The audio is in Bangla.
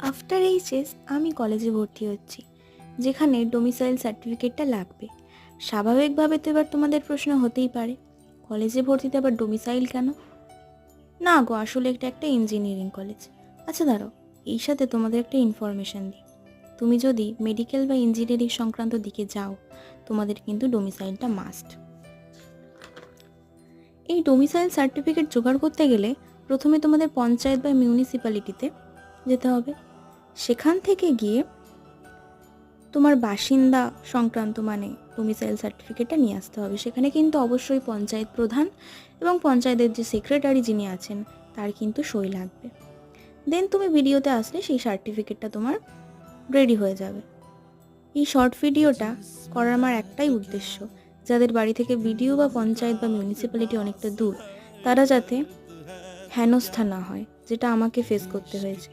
আফটার এইচএস আমি কলেজে ভর্তি হচ্ছি, যেখানে ডোমিসাইল সার্টিফিকেটটা লাগবে। স্বাভাবিকভাবে তো এবার তোমাদের প্রশ্ন হতেই পারে, কলেজে ভর্তিতে আবার ডোমিসাইল কেন? না গো, আসলে এটা একটা ইঞ্জিনিয়ারিং কলেজ। আচ্ছা দাঁড়াও, এই সাথে তোমাদের একটা ইনফরমেশান দিই। তুমি যদি মেডিকেল বা ইঞ্জিনিয়ারিং সংক্রান্ত দিকে যাও, তোমাদের কিন্তু ডোমিসাইলটা মাস্ট। এই ডোমিসাইল সার্টিফিকেট জোগাড় করতে গেলে প্রথমে তোমাদের পঞ্চায়েত বা মিউনিসিপ্যালিটিতে যেতে হবে। সেখান থেকে গিয়ে তোমার বাসিন্দা সংক্রান্ত মানে ডোমিসাইল সার্টিফিকেটটা নিয়ে আসতে হবে। সেখানে কিন্তু অবশ্যই পঞ্চায়েত প্রধান এবং পঞ্চায়েতের যে সেক্রেটারি যিনি আছেন তার কিন্তু সই লাগবে। দেন তুমি ভিডিওতে আসলে সেই সার্টিফিকেটটা তোমার রেডি হয়ে যাবে। এই শর্ট ভিডিওটা করার আমার একটাই উদ্দেশ্য, যাদের বাড়ি থেকে ভিডিও বা পঞ্চায়েত বা মিউনিসিপ্যালিটি অনেকটা দূর, তারা যাতে হেনস্থা না হয়, যেটা আমাকে ফেস করতে হয়েছে।